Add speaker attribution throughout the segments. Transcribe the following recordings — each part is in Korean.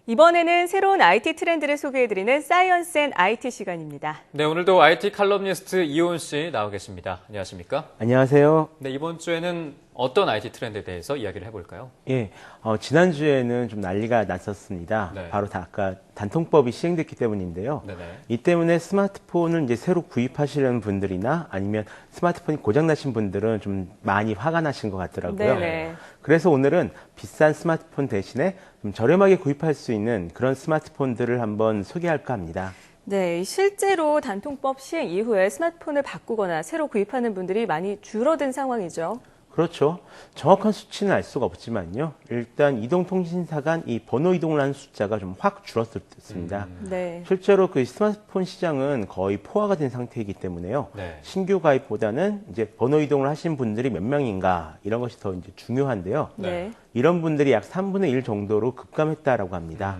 Speaker 1: 이번에는 새로운 IT 트렌드를 소개해드리는 사이언스 앤 IT 시간입니다.
Speaker 2: 네, 오늘도 IT 칼럼니스트 이호은 씨 나와 계십니다. 안녕하십니까?
Speaker 3: 안녕하세요.
Speaker 2: 네, 이번 주에는 어떤 IT 트렌드에 대해서 이야기를 해볼까요?
Speaker 3: 예, 지난주에는 좀 난리가 났었습니다.
Speaker 2: 네.
Speaker 3: 바로 아까 단통법이 시행됐기 때문인데요.
Speaker 2: 네네.
Speaker 3: 이 때문에 스마트폰을 이제 새로 구입하시려는 분들이나 아니면 스마트폰이 고장나신 분들은 좀 많이 화가 나신 것 같더라고요.
Speaker 1: 네네.
Speaker 3: 그래서 오늘은 비싼 스마트폰 대신에 좀 저렴하게 구입할 수 있는 그런 스마트폰들을 한번 소개할까 합니다.
Speaker 1: 네, 실제로 단통법 시행 이후에 스마트폰을 바꾸거나 새로 구입하는 분들이 많이 줄어든 상황이죠.
Speaker 3: 그렇죠. 정확한 수치는 알 수가 없지만요. 일단 이동통신사 간 이 번호 이동을 하는 숫자가 좀 확 줄었습니다.
Speaker 1: 네.
Speaker 3: 실제로 그 스마트폰 시장은 거의 포화가 된 상태이기 때문에요.
Speaker 2: 네.
Speaker 3: 신규 가입보다는 이제 번호 이동을 하신 분들이 몇 명인가 이런 것이 더 이제 중요한데요.
Speaker 1: 네.
Speaker 3: 이런 분들이 약 3분의 1 정도로 급감했다라고 합니다.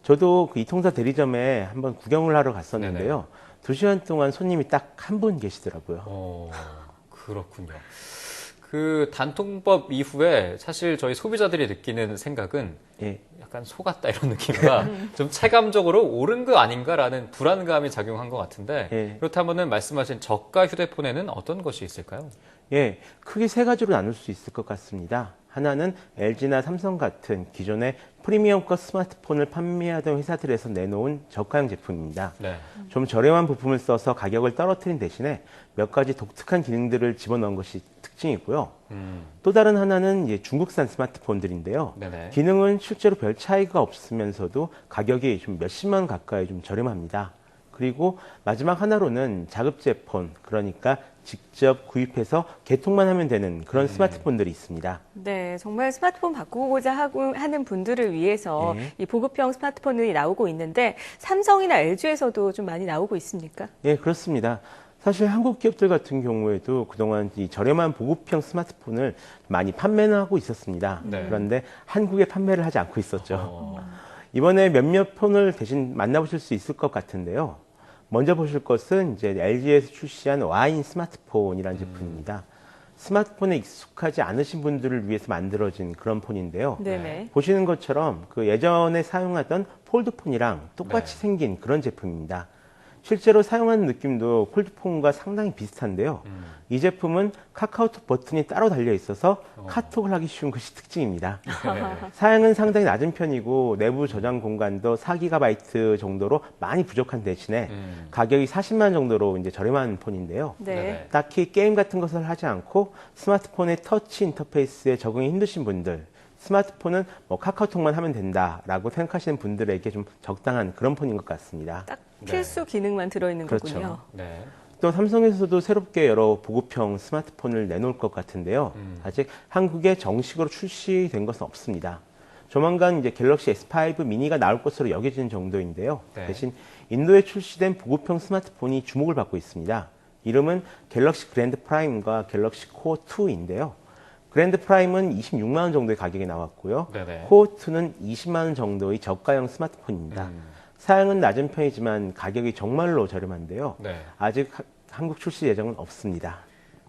Speaker 3: 저도 그 이통사 대리점에 한번 구경을 하러 갔었는데요. 2시간 동안 손님이 딱 한 분 계시더라고요.
Speaker 2: 그렇군요. 그 단통법 이후에 사실 저희 소비자들이 느끼는 생각은
Speaker 3: 예.
Speaker 2: 약간 속았다 이런 느낌과 좀 체감적으로 옳은 거 아닌가라는 불안감이 작용한 것 같은데
Speaker 3: 예.
Speaker 2: 그렇다면은 말씀하신 저가 휴대폰에는 어떤 것이 있을까요?
Speaker 3: 예, 크게 세 가지로 나눌 수 있을 것 같습니다. 하나는 LG나 삼성 같은 기존의 프리미엄급 스마트폰을 판매하던 회사들에서 내놓은 저가형 제품입니다.
Speaker 2: 네.
Speaker 3: 좀 저렴한 부품을 써서 가격을 떨어뜨린 대신에 몇 가지 독특한 기능들을 집어넣은 것이 특징이고요. 또 다른 하나는 이제 중국산 스마트폰들인데요.
Speaker 2: 네네.
Speaker 3: 기능은 실제로 별 차이가 없으면서도 가격이 좀 몇십만 원 가까이 좀 저렴합니다. 그리고 마지막 하나로는 자급제폰, 그러니까 직접 구입해서 개통만 하면 되는 그런 스마트폰들이 있습니다.
Speaker 1: 네, 정말 스마트폰 바꾸고자 하는 분들을 위해서
Speaker 3: 네.
Speaker 1: 이 보급형 스마트폰이 나오고 있는데 삼성이나 LG에서도 좀 많이 나오고 있습니까?
Speaker 3: 예, 그렇습니다. 사실 한국 기업들 같은 경우에도 그동안 이 저렴한 보급형 스마트폰을 많이 판매는 하고 있었습니다.
Speaker 2: 네.
Speaker 3: 그런데 한국에 판매를 하지 않고 있었죠. 이번에 몇몇 폰을 대신 만나보실 수 있을 것 같은데요. 먼저 보실 것은 이제 LG에서 출시한 와인 스마트폰이라는 제품입니다. 스마트폰에 익숙하지 않으신 분들을 위해서 만들어진 그런 폰인데요.
Speaker 1: 네네.
Speaker 3: 보시는 것처럼 그 예전에 사용하던 폴드폰이랑 똑같이
Speaker 2: 네.
Speaker 3: 생긴 그런 제품입니다. 실제로 사용하는 느낌도 폴드폰과 상당히 비슷한데요. 이 제품은 카카오톡 버튼이 따로 달려 있어서 카톡을 하기 쉬운 것이 특징입니다. 사양은 상당히 낮은 편이고 내부 저장 공간도 4GB 정도로 많이 부족한 대신에 가격이 40만 원 정도로 이제 저렴한 폰인데요.
Speaker 1: 네.
Speaker 2: 네네.
Speaker 3: 딱히 게임 같은 것을 하지 않고 스마트폰의 터치 인터페이스에 적응이 힘드신 분들, 스마트폰은 뭐 카카오톡만 하면 된다라고 생각하시는 분들에게 좀 적당한 그런 폰인 것 같습니다.
Speaker 1: 딱 필수 기능만 들어있는
Speaker 3: 그렇죠.
Speaker 1: 거군요.
Speaker 2: 네.
Speaker 3: 또 삼성에서도 새롭게 여러 보급형 스마트폰을 내놓을 것 같은데요. 아직 한국에 정식으로 출시된 것은 없습니다. 조만간 이제 갤럭시 S5 미니가 나올 것으로 여겨지는 정도인데요.
Speaker 2: 네.
Speaker 3: 대신 인도에 출시된 보급형 스마트폰이 주목을 받고 있습니다. 이름은 갤럭시 그랜드 프라임과 갤럭시 코어 2인데요. 그랜드 프라임은 26만 원 정도의 가격에 나왔고요.
Speaker 2: 네네.
Speaker 3: 코어 2는 20만 원 정도의 저가형 스마트폰입니다. 사양은 낮은 편이지만 가격이 정말로 저렴한데요.
Speaker 2: 네.
Speaker 3: 아직 한국 출시 예정은 없습니다.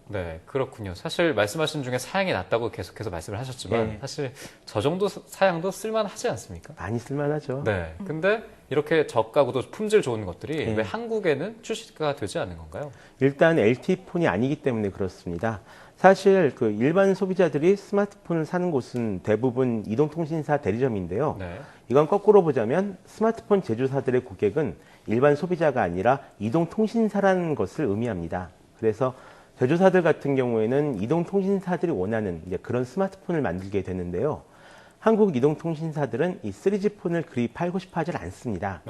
Speaker 2: 네, 그렇군요. 사실 말씀하신 중에 사양이 낮다고 계속해서 말씀을 하셨지만
Speaker 3: 네.
Speaker 2: 사실 저 정도 사양도 쓸만하지 않습니까?
Speaker 3: 많이 쓸만하죠.
Speaker 2: 네. 근데 이렇게 저가고 또 품질 좋은 것들이
Speaker 3: 네.
Speaker 2: 왜 한국에는 출시가 되지 않는 건가요?
Speaker 3: 일단 LTE폰이 아니기 때문에 그렇습니다. 사실 그 일반 소비자들이 스마트폰을 사는 곳은 대부분 이동통신사 대리점인데요.
Speaker 2: 네.
Speaker 3: 이건 거꾸로 보자면 스마트폰 제조사들의 고객은 일반 소비자가 아니라 이동통신사라는 것을 의미합니다. 그래서 제조사들 같은 경우에는 이동통신사들이 원하는 이제 그런 스마트폰을 만들게 되는데요. 한국 이동통신사들은 이 3G 폰을 그리 팔고 싶어 하질 않습니다.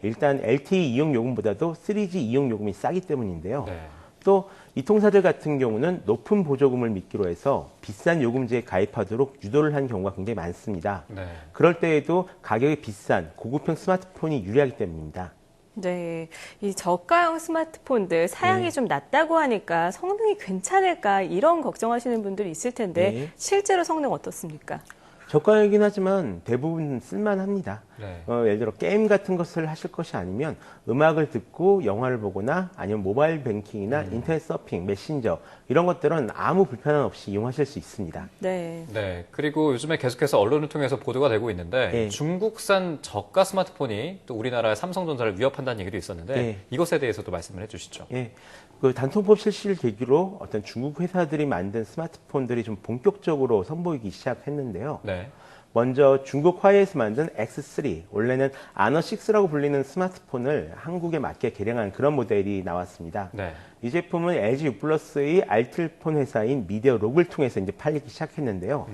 Speaker 3: 일단 LTE 이용 요금보다도 3G 이용 요금이 싸기 때문인데요.
Speaker 2: 네.
Speaker 3: 또 이 통사들 같은 경우는 높은 보조금을 미끼로 해서 비싼 요금제에 가입하도록 유도를 하는 경우가 굉장히 많습니다.
Speaker 2: 네.
Speaker 3: 그럴 때에도 가격이 비싼 고급형 스마트폰이 유리하기 때문입니다.
Speaker 1: 네, 이 저가형 스마트폰들 사양이 좀 낮다고 하니까 성능이 괜찮을까 이런 걱정하시는 분들이 있을 텐데
Speaker 3: 네.
Speaker 1: 실제로 성능 어떻습니까?
Speaker 3: 저가이긴 하지만 대부분 쓸만합니다.
Speaker 2: 네.
Speaker 3: 예를 들어 게임 같은 것을 하실 것이 아니면 음악을 듣고 영화를 보거나 아니면 모바일 뱅킹이나 인터넷 서핑, 메신저 이런 것들은 아무 불편함 없이 이용하실 수 있습니다.
Speaker 1: 네.
Speaker 2: 네. 그리고 요즘에 계속해서 언론을 통해서 보도가 되고 있는데
Speaker 3: 네.
Speaker 2: 중국산 저가 스마트폰이 또 우리나라의 삼성전자를 위협한다는 얘기도 있었는데
Speaker 3: 네.
Speaker 2: 이것에 대해서도 말씀을 해주시죠.
Speaker 3: 예. 그 단통법 실시를 계기로 어떤 중국 회사들이 만든 스마트폰들이 좀 본격적으로 선보이기 시작했는데요.
Speaker 2: 네.
Speaker 3: 먼저 중국 화웨이에서 만든 X3, 원래는 아너6라고 불리는 스마트폰을 한국에 맞게 개량한 그런 모델이 나왔습니다.
Speaker 2: 네.
Speaker 3: 이 제품은 LG U+의 알뜰폰 회사인 미디어록을 통해서 이제 팔리기 시작했는데요.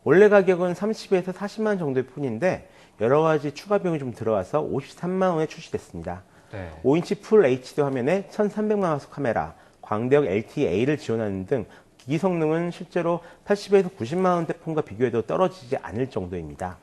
Speaker 3: 원래 가격은 30에서 40만 원 정도의 폰인데 여러 가지 추가 비용이 좀 들어와서 53만 원에 출시됐습니다.
Speaker 2: 네.
Speaker 3: 5인치 풀 HD 화면에 1300만 화소 카메라, 광대역 LTEA를 지원하는 등 기기 성능은 실제로 80에서 90만 원대 폰과 비교해도 떨어지지 않을 정도입니다.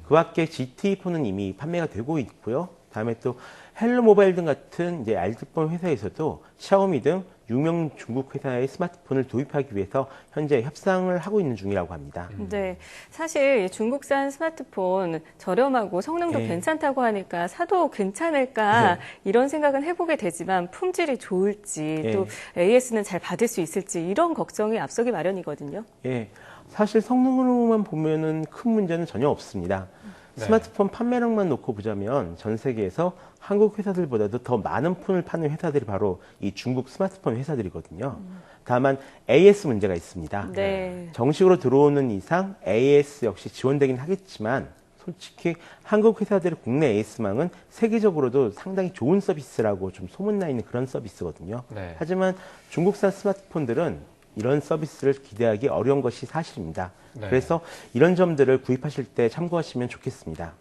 Speaker 3: 그 밖에 GT 폰은 이미 판매가 되고 있고요. 다음에 또 헬로 모바일 등 같은 이제 알뜰폰 회사에서도 샤오미 등 유명 중국 회사의 스마트폰을 도입하기 위해서 현재 협상을 하고 있는 중이라고 합니다.
Speaker 1: 네. 사실 이 중국산 스마트폰 저렴하고 성능도
Speaker 3: 네.
Speaker 1: 괜찮다고 하니까 사도 괜찮을까
Speaker 3: 네.
Speaker 1: 이런 생각은 해보게 되지만 품질이 좋을지
Speaker 3: 네.
Speaker 1: 또 AS는 잘 받을 수 있을지 이런 걱정이 앞서기 마련이거든요.
Speaker 3: 예, 사실 성능으로만 보면은 큰 문제는 전혀 없습니다.
Speaker 2: 네.
Speaker 3: 스마트폰 판매량만 놓고 보자면 전 세계에서 한국 회사들보다도 더 많은 폰을 파는 회사들이 바로 이 중국 스마트폰 회사들이거든요. 다만 AS 문제가 있습니다.
Speaker 1: 네.
Speaker 3: 정식으로 들어오는 이상 AS 역시 지원되긴 하겠지만 솔직히 한국 회사들의 국내 AS망은 세계적으로도 상당히 좋은 서비스라고 좀 소문나 있는 그런 서비스거든요.
Speaker 2: 네.
Speaker 3: 하지만 중국산 스마트폰들은 이런 서비스를 기대하기 어려운 것이 사실입니다.
Speaker 2: 네.
Speaker 3: 그래서 이런 점들을 구입하실 때 참고하시면 좋겠습니다.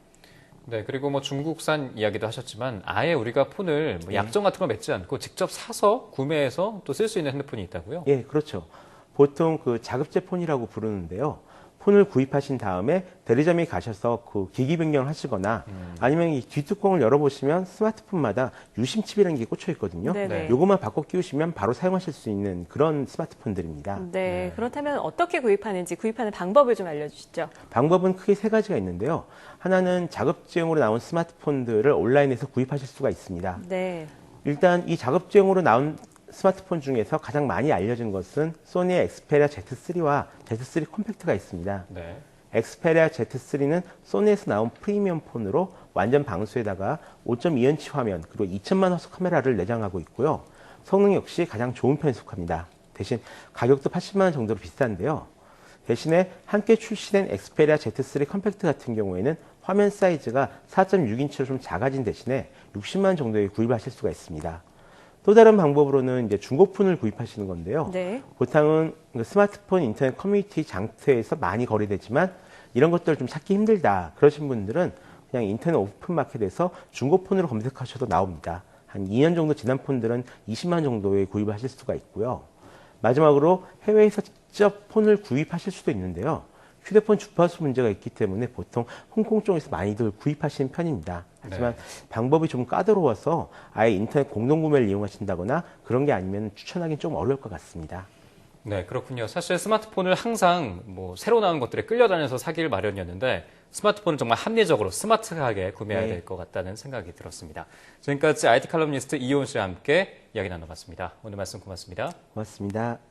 Speaker 2: 네, 그리고 뭐 중국산 이야기도 하셨지만 아예 우리가 폰을 뭐
Speaker 3: 네.
Speaker 2: 약정 같은 거 맺지 않고 직접 사서 구매해서 또 쓸 수 있는 핸드폰이 있다고요?
Speaker 3: 예, 그렇죠. 보통 그 자급제 폰이라고 부르는데요. 폰을 구입하신 다음에 대리점에 가셔서 그 기기 변경을 하시거나 아니면 이 뒷뚜껑을 열어보시면 스마트폰마다 유심 칩이라는 게 꽂혀 있거든요.
Speaker 1: 네네.
Speaker 3: 요것만 바꿔 끼우시면 바로 사용하실 수 있는 그런 스마트폰들입니다.
Speaker 1: 네. 그렇다면 어떻게 구입하는지 구입하는 방법을 좀 알려주시죠.
Speaker 3: 방법은 크게 세 가지가 있는데요. 하나는 자급제용으로 나온 스마트폰들을 온라인에서 구입하실 수가 있습니다.
Speaker 1: 네.
Speaker 3: 일단 이 자급제용으로 나온 스마트폰 중에서 가장 많이 알려진 것은 소니의 엑스페리아 Z3와 Z3 컴팩트가 있습니다.
Speaker 2: 네.
Speaker 3: 엑스페리아 Z3는 소니에서 나온 프리미엄 폰으로 완전 방수에다가 5.2인치 화면 그리고 2000만 화소 카메라를 내장하고 있고요. 성능 역시 가장 좋은 편에 속합니다. 대신 가격도 80만 원 정도로 비싼데요. 대신에 함께 출시된 엑스페리아 Z3 컴팩트 같은 경우에는 화면 사이즈가 4.6인치로 좀 작아진 대신에 60만 원 정도에 구입하실 수가 있습니다. 또 다른 방법으로는 이제 중고폰을 구입하시는 건데요.
Speaker 1: 네.
Speaker 3: 보통은 스마트폰 인터넷 커뮤니티 장터에서 많이 거래되지만 이런 것들을 좀 찾기 힘들다 그러신 분들은 그냥 인터넷 오픈마켓에서 중고폰으로 검색하셔도 나옵니다. 한 2년 정도 지난 폰들은 20만 원 정도에 구입을 하실 수가 있고요. 마지막으로 해외에서 직접 폰을 구입하실 수도 있는데요. 휴대폰 주파수 문제가 있기 때문에 보통 홍콩 쪽에서 많이들 구입하시는 편입니다. 하지만 방법이 좀 까다로워서 아예 인터넷 공동구매를 이용하신다거나 그런 게 아니면 추천하기는 좀 어려울 것 같습니다.
Speaker 2: 네, 그렇군요. 사실 스마트폰을 항상 뭐 새로 나온 것들에 끌려다녀서 사길 마련이었는데 스마트폰을 정말 합리적으로 스마트하게 구매해야
Speaker 3: 네.
Speaker 2: 될 것 같다는 생각이 들었습니다. 지금까지 IT 칼럼니스트 이효은 씨와 함께 이야기 나눠봤습니다. 오늘 말씀 고맙습니다.
Speaker 3: 고맙습니다.